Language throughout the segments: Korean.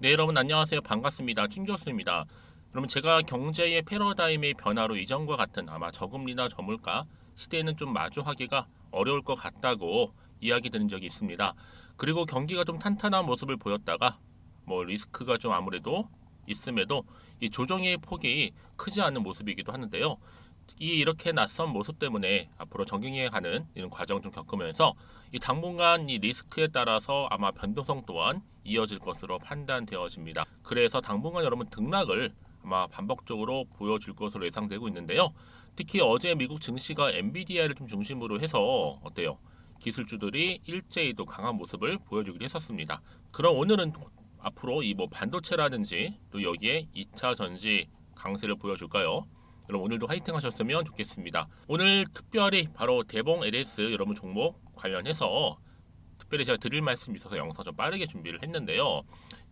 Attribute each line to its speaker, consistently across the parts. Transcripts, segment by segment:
Speaker 1: 네, 여러분 안녕하세요. 반갑습니다. 춘 교수입니다. 그러면 제가 경제의 패러다임의 변화로 이전과 같은 아마 저금리나 저물가 시대에는 좀 마주하기가 어려울 것 같다고 이야기 드린 적이 있습니다. 그리고 경기가 좀 탄탄한 모습을 보였다가 리스크가 좀 아무래도 있음에도 이 조정의 폭이 크지 않은 모습이기도 하는데요. 이렇게 낯선 모습 때문에 앞으로 적응해 가는 이런 과정을 좀 겪으면서 이 당분간 이 리스크에 따라서 아마 변동성 또한 이어질 것으로 판단되어집니다. 그래서 당분간 여러분 등락을 아마 반복적으로 보여줄 것으로 예상되고 있는데요. 특히 어제 미국 증시가 엔비디아를 좀 중심으로 해서 어때요? 기술주들이 일제히도 강한 모습을 보여주기도 했었습니다. 그럼 오늘은 앞으로 이 반도체라든지 또 여기에 2차 전지 강세를 보여줄까요? 여러분 오늘도 화이팅 하셨으면 좋겠습니다. 오늘 특별히 바로 대봉 LS 여러분 종목 관련해서 특별히 제가 드릴 말씀이 있어서 영상 좀 빠르게 준비를 했는데요.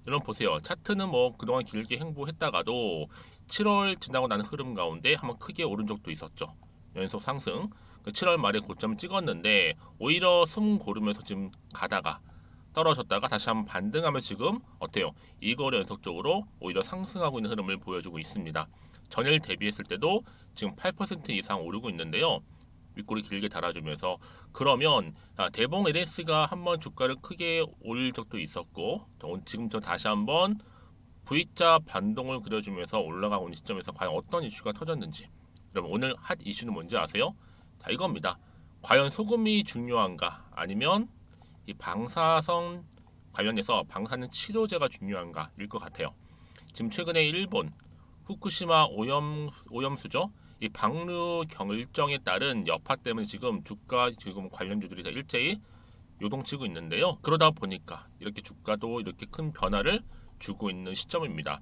Speaker 1: 여러분 보세요. 차트는 그동안 길게 행보했다가도 7월 지나고 나는 흐름 가운데 한번 크게 오른 적도 있었죠. 연속 상승. 7월 말에 고점 찍었는데 오히려 숨 고르면서 지금 가다가 떨어졌다가 다시 한번 반등하면 지금 어때요? 이거를 연속적으로 오히려 상승하고 있는 흐름을 보여주고 있습니다. 전일 대비했을 때도 지금 8% 이상 오르고 있는데요. 윗골이 길게 달아주면서 그러면 대봉 LS가 한번 주가를 크게 올릴 적도 있었고 지금 저 다시 한번 V자 반동을 그려주면서 올라가고 있는 시점에서 과연 어떤 이슈가 터졌는지 여러분 오늘 핫 이슈는 뭔지 아세요? 자 이겁니다. 과연 소금이 중요한가 아니면 이 방사선 관련해서 방사능 치료제가 중요한가일 것 같아요. 지금 최근에 일본 후쿠시마 오염수죠. 이 방류 결정에 따른 여파 때문에 지금 주가 지금 관련주들이 다 일제히 요동치고 있는데요. 그러다 보니까 이렇게 주가도 이렇게 큰 변화를 주고 있는 시점입니다.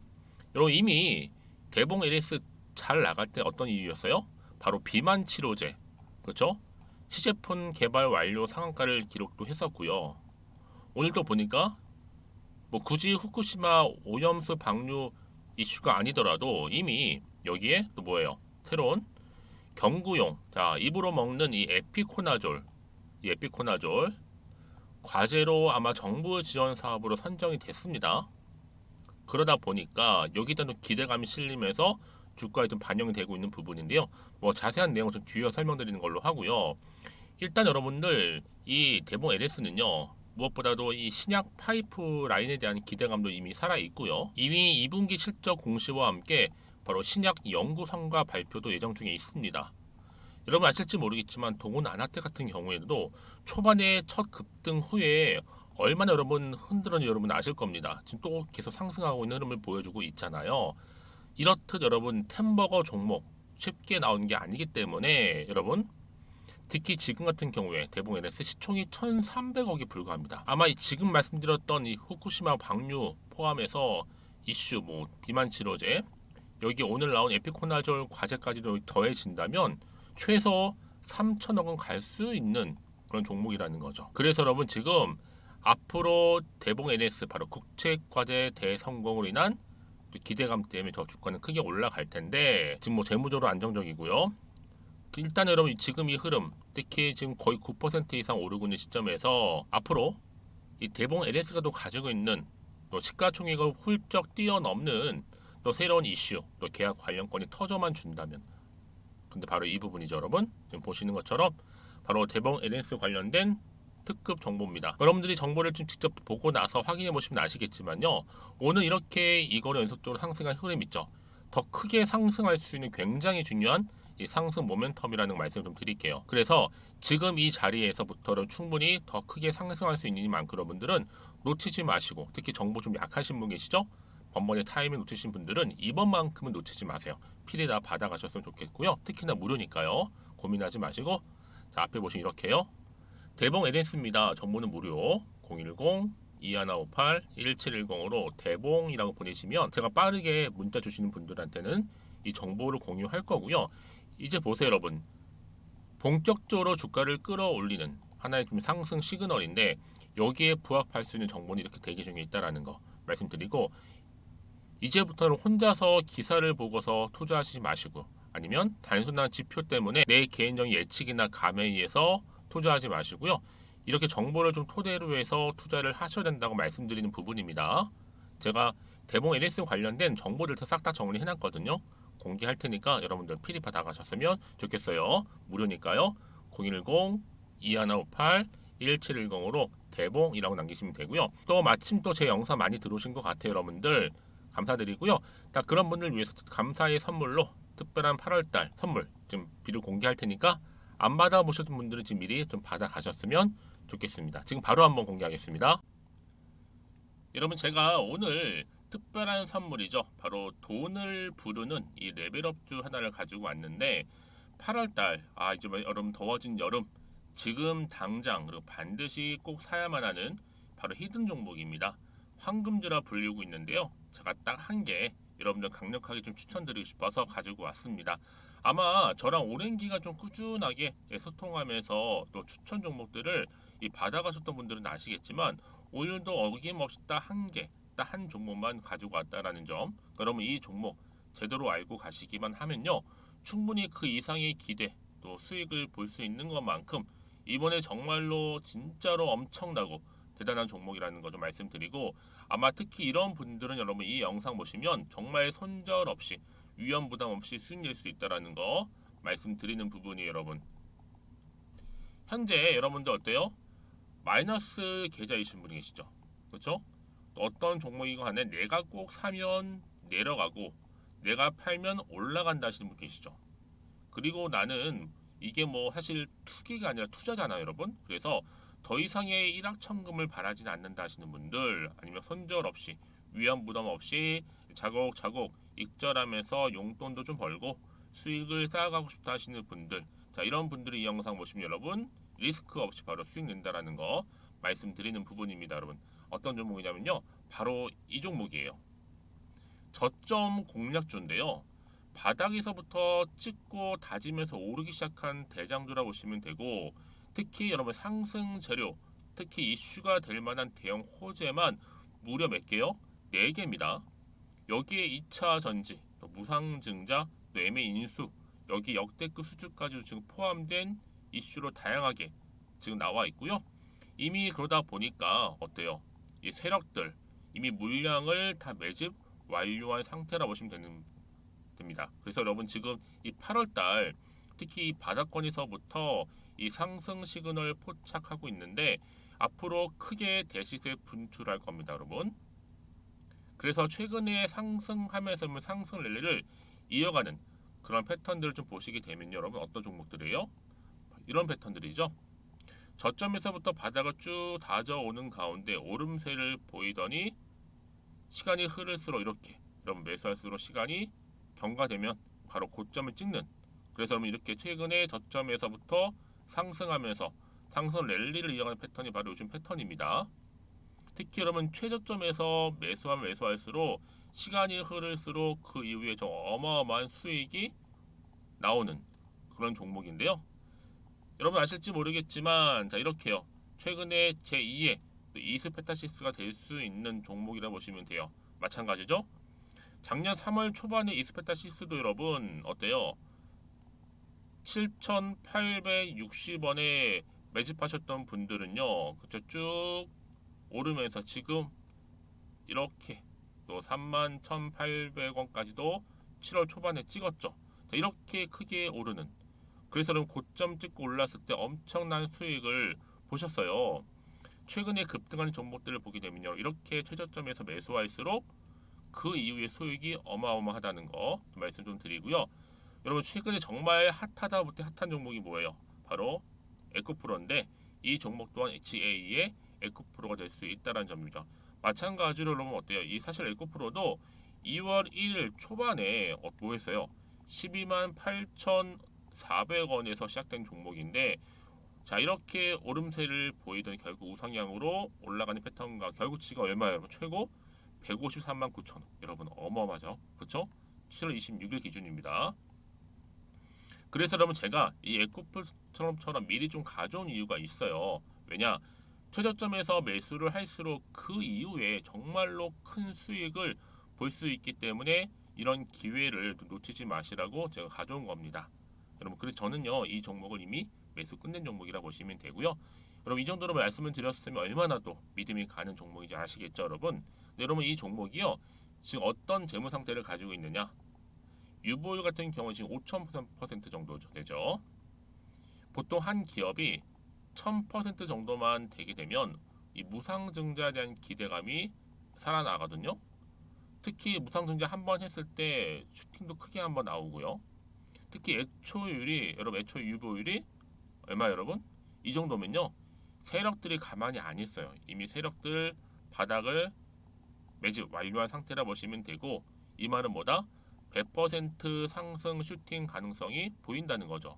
Speaker 1: 여러분 이미 대봉 LS 잘 나갈 때 어떤 이유였어요? 바로 비만 치료제, 그렇죠? 시제품 개발 완료 상한가를 기록도 했었고요. 오늘도 보니까 굳이 후쿠시마 오염수 방류 이슈가 아니더라도 이미 여기에 또 뭐예요? 새로운 경구용 입으로 먹는 이 에피코나졸 이 에피코나졸 과제로 아마 정부 지원 사업으로 선정이 됐습니다. 그러다 보니까 여기다도 기대감이 실리면서 주가에 좀 반영이 되고 있는 부분인데요. 자세한 내용은 좀 뒤에 설명드리는 걸로 하고요. 일단 여러분들 이 대봉 LS는요. 무엇보다도 이 신약 파이프 라인에 대한 기대감도 이미 살아 있고요. 이미 2분기 실적 공시와 함께 바로 신약 연구 성과 발표도 예정 중에 있습니다. 여러분 아실지 모르겠지만 동훈 아나테 같은 경우에도 초반에 첫 급등 후에 얼마나 여러분 흔들었는지 여러분 아실 겁니다. 지금 또 계속 상승하고 있는 흐름을 보여주고 있잖아요. 이렇듯 여러분 템버거 종목 쉽게 나오는 게 아니기 때문에 여러분 특히 지금 같은 경우에 대봉 LS 시총이 1,300억이 불과합니다. 아마 지금 말씀드렸던 이 후쿠시마 방류 포함해서 이슈 비만 치료제 여기 오늘 나온 에피코나졸 과제까지도 더해진다면 최소 3천억은 갈 수 있는 그런 종목이라는 거죠. 그래서 여러분 지금 앞으로 대봉 LS 바로 국채과제 대성공으로 인한 기대감 때문에 더 주가는 크게 올라갈 텐데 지금 재무적으로 안정적이고요. 일단 여러분 지금 이 흐름 특히 지금 거의 9% 이상 오르고 있는 시점에서 앞으로 이 대봉 LS가 또 가지고 있는 또 시가총액을 훌쩍 뛰어넘는 또 새로운 이슈 또 계약 관련권이 터져만 준다면 근데 바로 이 부분이죠 여러분 지금 보시는 것처럼 바로 대봉 LS 관련된 특급 정보입니다. 여러분들이 정보를 좀 직접 보고 나서 확인해 보시면 아시겠지만요 오늘 이렇게 이거를 연속적으로 상승한 흐름 있죠 더 크게 상승할 수 있는 굉장히 중요한 이 상승 모멘텀이라는 말씀을 좀 드릴게요. 그래서 지금 이 자리에서부터는 충분히 더 크게 상승할 수 있는 만큼 여러분들은 놓치지 마시고 특히 정보 좀 약하신 분 계시죠? 번번에 타이밍 놓치신 분들은 이번만큼은 놓치지 마세요. 필히 다 받아가셨으면 좋겠고요. 특히나 무료니까요. 고민하지 마시고 자 앞에 보시면 이렇게요. 대봉 LS입니다. 정보는 무료 010-2158-1710으로 대봉이라고 보내시면 제가 빠르게 문자 주시는 분들한테는 이 정보를 공유할 거고요. 이제 보세요 여러분 본격적으로 주가를 끌어올리는 하나의 좀 상승 시그널인데 여기에 부합할 수 있는 정보는 이렇게 대기 중에 있다라는 거 말씀드리고 이제부터는 혼자서 기사를 보고서 투자하시지 마시고 아니면 단순한 지표 때문에 내 개인적인 예측이나 감에 의해서 투자하지 마시고요 이렇게 정보를 좀 토대로 해서 투자를 하셔야 된다고 말씀드리는 부분입니다. 제가 대봉 LS 관련된 정보들 싹 다 정리해 놨거든요. 공개할 테니까 여러분들 필히 받아가셨으면 좋겠어요. 무료니까요. 010-2158-1710으로 대봉이라고 남기시면 되고요. 또 마침 또 제 영상 많이 들어오신 것 같아요. 여러분들 감사드리고요. 딱 그런 분들 위해서 감사의 선물로 특별한 8월달 선물 좀 비를 공개할 테니까 안 받아보셨던 분들은 지금 미리 좀 받아가셨으면 좋겠습니다. 지금 바로 한번 공개하겠습니다. 여러분 제가 오늘 특별한 선물이죠. 바로 돈을 부르는 이 레벨업주 하나를 가지고 왔는데 8월달 이제 여러분 더워진 여름 지금 당장 그리고 반드시 꼭 사야만 하는 바로 히든 종목입니다. 황금주라 불리고 있는데요. 제가 딱 한 개 여러분들 강력하게 좀 추천드리고 싶어서 가지고 왔습니다. 아마 저랑 오랜 기간 좀 꾸준하게 소통하면서 또 추천 종목들을 받아가셨던 분들은 아시겠지만 오늘도 어김없이 딱 한 개, 딱 한 종목만 가지고 왔다라는 점. 그러면 이 종목 제대로 알고 가시기만 하면요, 충분히 그 이상의 기대 또 수익을 볼 수 있는 것만큼 이번에 정말로 진짜로 엄청나고 대단한 종목이라는 거 좀 말씀드리고, 아마 특히 이런 분들은 여러분 이 영상 보시면 정말 손절없이 위험 부담 없이 수익 낼 수 있다라는 거 말씀드리는 부분이에요. 여러분 현재 여러분들 어때요? 마이너스 계좌이신 분이 계시죠? 그렇죠? 어떤 종목이건 간에 내가 꼭 사면 내려가고 내가 팔면 올라간다 하시는 분 계시죠? 그리고 나는 이게 뭐 사실 투기가 아니라 투자잖아요, 여러분. 그래서 더 이상의 일확천금을 바라진 않는다 하시는 분들, 아니면 손절 없이 위험 부담 없이 차곡차곡 익절하면서 용돈도 좀 벌고 수익을 쌓아가고 싶다 하시는 분들, 자 이런 분들이 이 영상 보시면 여러분 리스크 없이 바로 수익 낸다라는 거 말씀드리는 부분입니다. 여러분 어떤 종목이냐면요, 바로 이 종목이에요. 저점 공략주인데요, 바닥에서부터 찍고 다지면서 오르기 시작한 대장주라 보시면 되고, 특히 여러분 상승 재료, 특히 이슈가 될 만한 대형 호재만 무려 몇 개요? 4개입니다. 여기에 2차 전지, 또 무상증자, 또 매매 인수, 여기 역대급 수주까지 지금 포함된 이슈로 다양하게 지금 나와 있고요. 이미 그러다 보니까 어때요? 이 세력들 이미 물량을 다 매집 완료한 상태라 보시면 됩니다. 그래서 여러분 지금 이 8월달 특히 이 바닥권에서부터 이 상승 시그널 포착하고 있는데 앞으로 크게 대시세 분출할 겁니다, 여러분. 그래서 최근에 상승하면서 상승 랠리를 이어가는 그런 패턴들을 좀 보시게 되면 여러분 어떤 종목들이에요? 이런 패턴들이죠. 저점에서부터 바닥을 쭉 다져오는 가운데 오름세를 보이더니 시간이 흐를수록 이렇게 여러분 매수할수록 시간이 경과되면 바로 고점을 찍는, 그래서 여러분 이렇게 최근에 저점에서부터 상승하면서 상승 랠리를 이어가는 패턴이 바로 요즘 패턴입니다. 특히 여러분 최저점에서 매수하면 매수할수록 시간이 흐를수록 그 이후에 좀 어마어마한 수익이 나오는 그런 종목인데요. 여러분 아실지 모르겠지만 자 이렇게요, 최근에 제2의 이스페타시스가 될 수 있는 종목이라 보시면 돼요. 마찬가지죠. 작년 3월 초반에 이스페타시스도 여러분 어때요? 7,860원에 매집하셨던 분들은요, 그쵸, 쭉 오르면서 지금 이렇게 또 31,800원까지도 7월 초반에 찍었죠. 이렇게 크게 오르는, 그래서 여러분 고점 찍고 올랐을 때 엄청난 수익을 보셨어요. 최근에 급등한 종목들을 보게 되면요, 이렇게 최저점에서 매수할수록 그 이후에 수익이 어마어마하다는 거 말씀 좀 드리고요. 여러분 최근에 정말 핫하다 못해 핫한 종목이 뭐예요? 바로 에코프로인데 이 종목 또한 HA의 에코프로가 될 수 있다는 점이죠. 마찬가지로 여러분 어때요? 이 사실 에코프로도 2월 1일 초반에 뭐 했어요? 12만 8,400원에서 시작된 종목인데, 자 이렇게 오름세를 보이던 결국 우상향으로 올라가는 패턴과 결국치가 얼마예요? 여러분 최고 153만 9천원. 여러분 어마어마하죠, 그쵸? 7월 26일 기준입니다. 그래서 여러분 제가 이 에코프로처럼 미리 좀 가져온 이유가 있어요. 왜냐, 최저점에서 매수를 할수록 그 이후에 정말로 큰 수익을 볼 수 있기 때문에 이런 기회를 놓치지 마시라고 제가 가져온 겁니다. 여러분 그래서 저는요 이 종목을 이미 매수 끝낸 종목이라 보시면 되고요. 여러분 이 정도로 말씀을 드렸으면 얼마나 또 믿음이 가는 종목인지 아시겠죠, 여러분? 네, 여러분 이 종목이요. 지금 어떤 재무 상태를 가지고 있느냐? 유보율 같은 경우 지금 5,000% 정도 되죠. 보통 한 기업이 1,000% 정도만 되게 되면 이 무상증자에 대한 기대감이 살아나거든요. 특히 무상증자 한 번 했을 때 슈팅도 크게 한번 나오고요. 특히 애초율이 여러분 애초 유보율이 얼마 여러분? 이 정도면요. 세력들이 가만히 안 있어요. 이미 세력들 바닥을 매집 완료한 상태라 보시면 되고 이 말은 뭐다? 100% 상승 슈팅 가능성이 보인다는 거죠.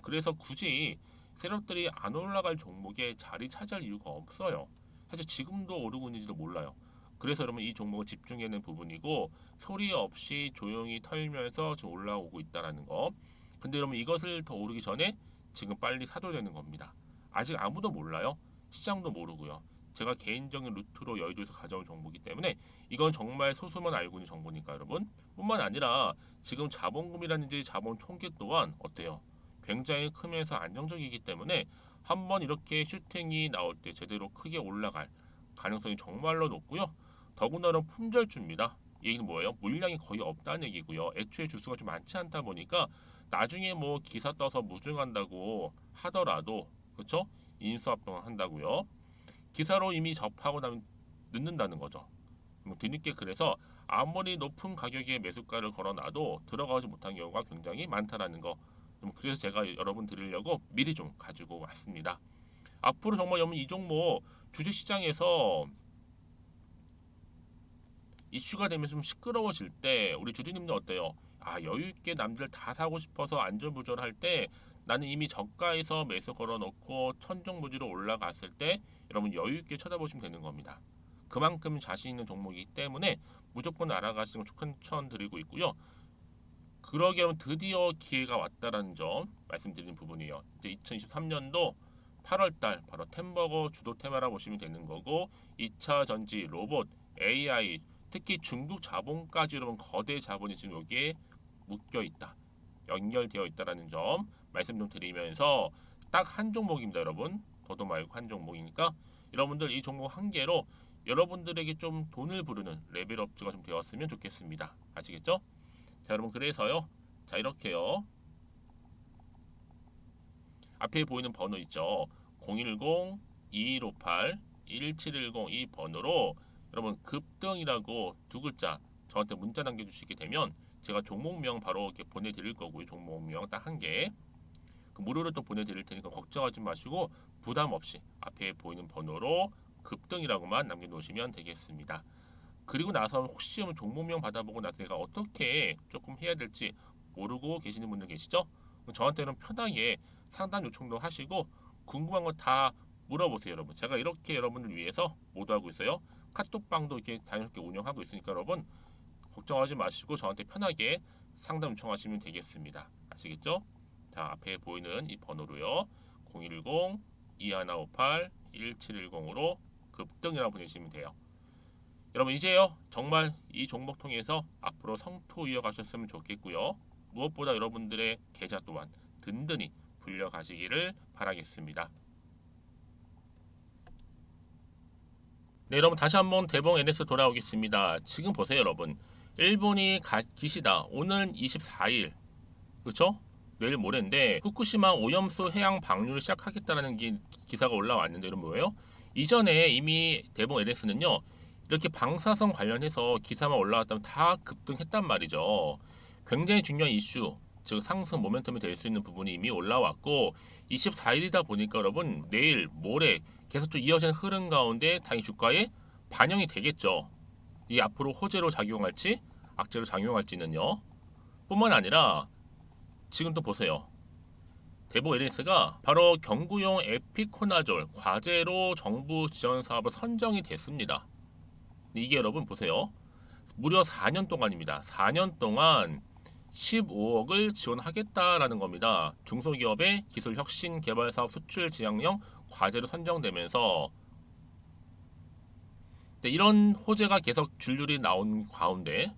Speaker 1: 그래서 굳이 세력들이 안 올라갈 종목에 자리 차지할 이유가 없어요. 사실 지금도 오르고 있는지도 몰라요. 그래서 여러분 이 종목을 집중해야 하는 부분이고 소리 없이 조용히 털면서 지금 올라오고 있다라는 거. 근데 여러분 이것을 더 오르기 전에 지금 빨리 사둬야 되는 겁니다. 아직 아무도 몰라요. 시장도 모르고요. 제가 개인적인 루트로 여의도에서 가져온 정보이기 때문에 이건 정말 소수만 알고 있는 정보니까 여러분. 뿐만 아니라 지금 자본금이라든지 자본 총계 또한 어때요? 굉장히 크면서 안정적이기 때문에 한번 이렇게 슈팅이 나올 때 제대로 크게 올라갈 가능성이 정말로 높고요. 더군다나 품절주입니다. 이 얘기는 뭐예요? 물량이 거의 없다는 얘기고요. 애초에 주수가 좀 많지 않다 보니까 나중에 뭐 기사 떠서 무증한다고 하더라도 그렇죠? 인수합병을 한다고요. 기사로 이미 접하고 나면 늦는다는 거죠. 뒤늦게 그래서 아무리 높은 가격에 매수가를 걸어놔도 들어가지 못한 경우가 굉장히 많다라는 거. 그래서 제가 여러분 드리려고 미리 좀 가지고 왔습니다. 앞으로 정말 여러분 이 종목 주식시장에서 이슈가 되면 좀 시끄러워질 때 우리 주주님들 어때요? 아 여유 있게 남들 다 사고 싶어서 안절부절할 때 나는 이미 저가에서 매수 걸어놓고 천정부지로 올라갔을 때 여러분 여유 있게 쳐다보시면 되는 겁니다. 그만큼 자신 있는 종목이기 때문에 무조건 알아가시는 걸 추천드리고 있고요. 그러기 위해 드디어 기회가 왔다라는 점 말씀드리는 부분이에요. 이제 2023년도 8월달 바로 템버거 주도 테마라 보시면 되는 거고 2차 전지, 로봇, AI 특히 중국 자본까지 여러분 거대 자본이 지금 여기에 묶여 있다. 연결되어 있다라는 점 말씀 좀 드리면서 딱 한 종목입니다, 여러분. 더도 말고 한 종목이니까 여러분들 이 종목 한 개로 여러분들에게 좀 돈을 부르는 레벨업주가 좀 되었으면 좋겠습니다. 아시겠죠? 자, 여러분 그래서요. 자, 이렇게요. 앞에 보이는 번호 있죠. 010-2158-1710 이 번호로 여러분 급등이라고 두 글자 저한테 문자 남겨주시게 되면 제가 종목명 바로 이렇게 보내드릴 거고요. 종목명 딱 한 개. 그 무료로 또 보내드릴 테니까 걱정하지 마시고 부담 없이 앞에 보이는 번호로 급등이라고만 남겨놓으시면 되겠습니다. 그리고 나서 혹시 종목명 받아보고 나서 내가 어떻게 조금 해야 될지 모르고 계시는 분들 계시죠? 저한테는 편하게 상담 요청도 하시고 궁금한 거 다 물어보세요, 여러분. 제가 이렇게 여러분을 위해서 모두하고 있어요. 카톡방도 이렇게 자연스럽게 운영하고 있으니까 여러분 걱정하지 마시고 저한테 편하게 상담 요청하시면 되겠습니다. 아시겠죠? 자, 앞에 보이는 이 번호로요. 010-2158-1710으로 급등이라고 보내시면 돼요. 여러분 이제요 정말 이 종목 통해서 앞으로 성투 이어가셨으면 좋겠고요. 무엇보다 여러분들의 계좌 또한 든든히 불려가시기를 바라겠습니다. 네, 여러분 다시 한번 대봉 NS 돌아오겠습니다. 지금 보세요, 여러분. 일본이 기시다. 오늘 24일, 그렇죠? 내일 모레인데 후쿠시마 오염수 해양 방류를 시작하겠다는 기사가 올라왔는데 여러분 뭐예요? 이전에 이미 대봉 NS는요. 이렇게 방사성 관련해서 기사만 올라왔다면 다 급등했단 말이죠. 굉장히 중요한 이슈, 즉 상승 모멘텀이 될 수 있는 부분이 이미 올라왔고 24일이다 보니까 여러분 내일 모레 계속 좀 이어지는 흐름 가운데 당연히 주가에 반영이 되겠죠. 이 앞으로 호재로 작용할지 악재로 작용할지는요. 뿐만 아니라 지금 또 보세요. 대보 LS가 바로 경구용 에피코나졸 과제로 정부 지원 사업을 선정이 됐습니다. 이게 여러분 보세요. 무려 4년 동안입니다. 4년 동안 15억을 지원하겠다라는 겁니다. 중소기업의 기술 혁신 개발 사업 수출 지향형 과제로 선정되면서 이런 호재가 계속 줄줄이 나온 가운데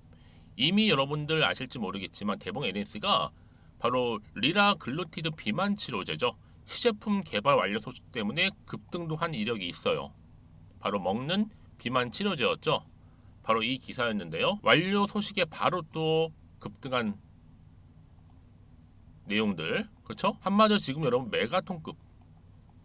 Speaker 1: 이미 여러분들 아실지 모르겠지만 대봉 NS가 바로 리라글루티드 비만 치료제죠. 시제품 개발 완료 소식 때문에 급등도 한 이력이 있어요. 바로 먹는 비만 치료제였죠. 바로 이 기사였는데요. 완료 소식에 바로 또 급등한 내용들, 그렇죠? 한마디로 지금 여러분 메가톤급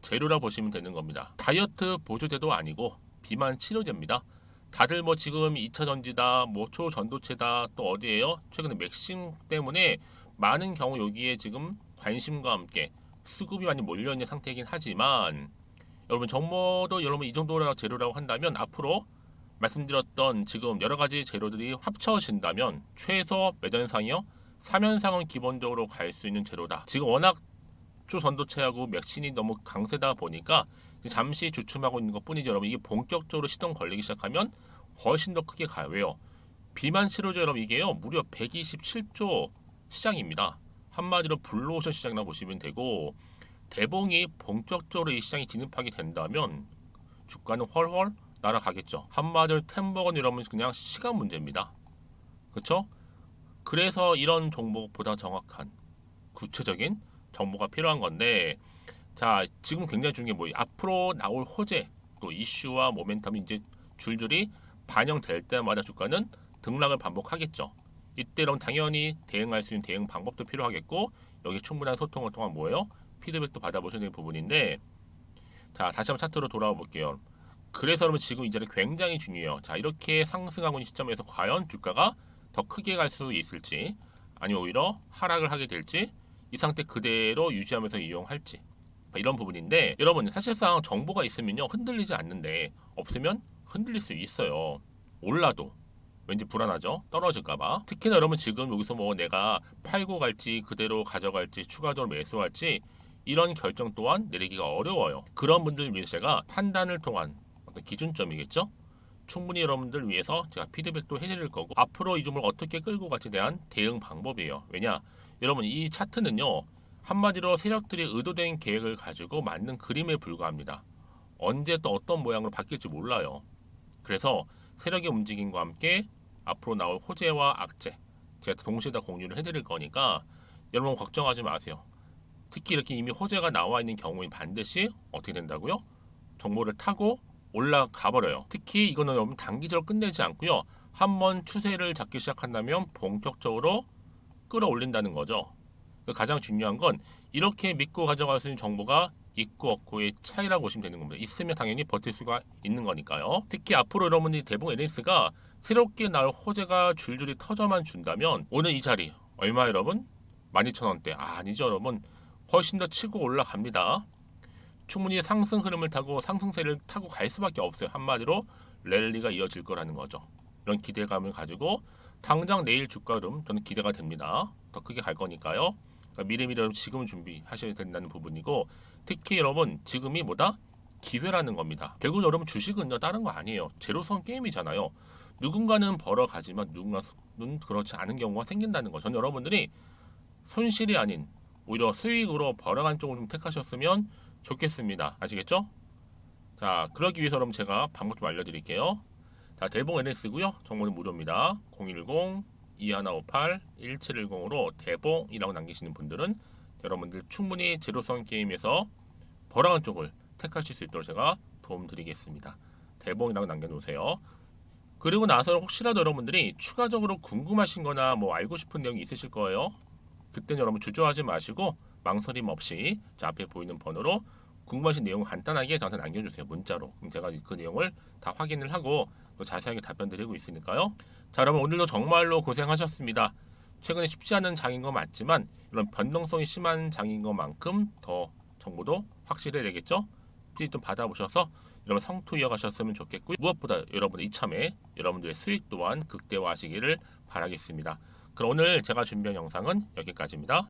Speaker 1: 재료라 보시면 되는 겁니다. 다이어트 보조제도 아니고 비만 치료제입니다. 다들 뭐 지금 2차 전지다, 뭐 초전도체다, 또 어디에요? 최근에 맥심 때문에 많은 경우 여기에 지금 관심과 함께 수급이 많이 몰려있는 상태이긴 하지만 여러분 정모도 여러분 이 정도 재료라고 한다면 앞으로 말씀드렸던 지금 여러 가지 재료들이 합쳐진다면 최소 몇 연상이요? 3연상은 기본적으로 갈 수 있는 재료다. 지금 워낙 초전도체하고 맥신이 너무 강세다 보니까 잠시 주춤하고 있는 것 뿐이죠. 여러분 이게 본격적으로 시동 걸리기 시작하면 훨씬 더 크게 가요. 왜요? 비만 치료제 여러분 이게요 무려 127조 시장입니다. 한마디로 블루오션 시장이라고 보시면 되고 대봉이 본격적으로 이 시장에 진입하게 된다면 주가는 훨훨 날아가겠죠. 한마디로 템버건 이러면 그냥 시간 문제입니다. 그렇죠? 그래서 이런 종목보다 정확한 구체적인 정보가 필요한 건데 자 지금 굉장히 중요한 게 뭐예요? 앞으로 나올 호재 또 이슈와 모멘텀이 이제 줄줄이 반영될 때마다 주가는 등락을 반복하겠죠. 이때 그럼 당연히 대응할 수 있는 대응 방법도 필요하겠고 여기 충분한 소통을 통한 뭐예요? 피드백도 받아보셔야 되는 부분인데 자 다시 한번 차트로 돌아와 볼게요. 그래서 여러분 지금 이 자리 굉장히 중요해요. 자 이렇게 상승하고 있는 시점에서 과연 주가가 더 크게 갈 수 있을지 아니면 오히려 하락을 하게 될지 이 상태 그대로 유지하면서 이용할지 이런 부분인데 여러분 사실상 정보가 있으면요 흔들리지 않는데 없으면 흔들릴 수 있어요. 올라도 왠지 불안하죠. 떨어질까봐. 특히나 여러분 지금 여기서 뭐 내가 팔고 갈지 그대로 가져갈지 추가적으로 매수할지 이런 결정 또한 내리기가 어려워요. 그런 분들 위해서 제가 판단을 통한 어떤 기준점이겠죠. 충분히 여러분들 위해서 제가 피드백도 해드릴 거고 앞으로 이 종목을 어떻게 끌고 갈지에 대한 대응 방법이에요. 왜냐 여러분 이 차트는요 한마디로 세력들이 의도된 계획을 가지고 만든 그림에 불과합니다. 언제 또 어떤 모양으로 바뀔지 몰라요. 그래서 세력의 움직임과 함께 앞으로 나올 호재와 악재 제가 동시에 다 공유를 해드릴 거니까 여러분 걱정하지 마세요. 특히 이렇게 이미 호재가 나와 있는 경우에 반드시 어떻게 된다고요? 정보를 타고 올라가 버려요. 특히 이거는 여러분 단기적으로 끝내지 않고요. 한번 추세를 잡기 시작한다면 본격적으로 끌어올린다는 거죠. 가장 중요한 건 이렇게 믿고 가져갈 수 있는 정보가 있고 없고의 차이라고 보시면 되는 겁니다. 있으면 당연히 버틸 수가 있는 거니까요. 특히 앞으로 여러분이 대봉 NS가 새롭게 나올 호재가 줄줄이 터져만 준다면 오늘 이 자리 얼마 여러분? 12,000원대 아니죠 여러분. 훨씬 더 치고 올라갑니다. 충분히 상승 흐름을 타고 상승세를 타고 갈 수밖에 없어요. 한마디로 랠리가 이어질 거라는 거죠. 이런 기대감을 가지고 당장 내일 주가 흐름 저는 기대가 됩니다. 더 크게 갈 거니까요. 그러니까 미리미리 여러분 지금 준비하셔야 된다는 부분이고 특히 여러분 지금이 뭐다? 기회라는 겁니다. 결국 여러분 주식은요 다른 거 아니에요. 제로섬 게임이잖아요. 누군가는 벌어가지만 누군가는 그렇지 않은 경우가 생긴다는 거. 전 여러분들이 손실이 아닌 오히려 수익으로 벌어간 쪽을 좀 택하셨으면 좋겠습니다. 아시겠죠? 자, 그러기 위해서 여러분 제가 방법 좀 알려드릴게요. 자, 대봉 NS고요. 정보는 무료입니다. 010-2158-1710으로 대봉이라고 남기시는 분들은 여러분들 충분히 제로섬 게임에서 벌어간 쪽을 택하실 수 있도록 제가 도움 드리겠습니다. 대봉이라고 남겨놓으세요. 그리고 나서 혹시라도 여러분들이 추가적으로 궁금하신 거나 뭐 알고 싶은 내용이 있으실 거예요. 그때는 여러분 주저하지 마시고 망설임 없이 자 앞에 보이는 번호로 궁금하신 내용을 간단하게 저한테 남겨주세요. 문자로. 그럼 제가 그 내용을 다 확인을 하고 또 자세하게 답변 드리고 있으니까요. 자 여러분 오늘도 정말로 고생하셨습니다. 최근에 쉽지 않은 장인 거 맞지만 이런 변동성이 심한 장인 것만큼 더 정보도 확실해야 되겠죠? 피드 좀 받아보셔서 여러분 성투 이어가셨으면 좋겠고요. 무엇보다 여러분의 이참에 여러분들의 수익 또한 극대화하시기를 바라겠습니다. 그럼 오늘 제가 준비한 영상은 여기까지입니다.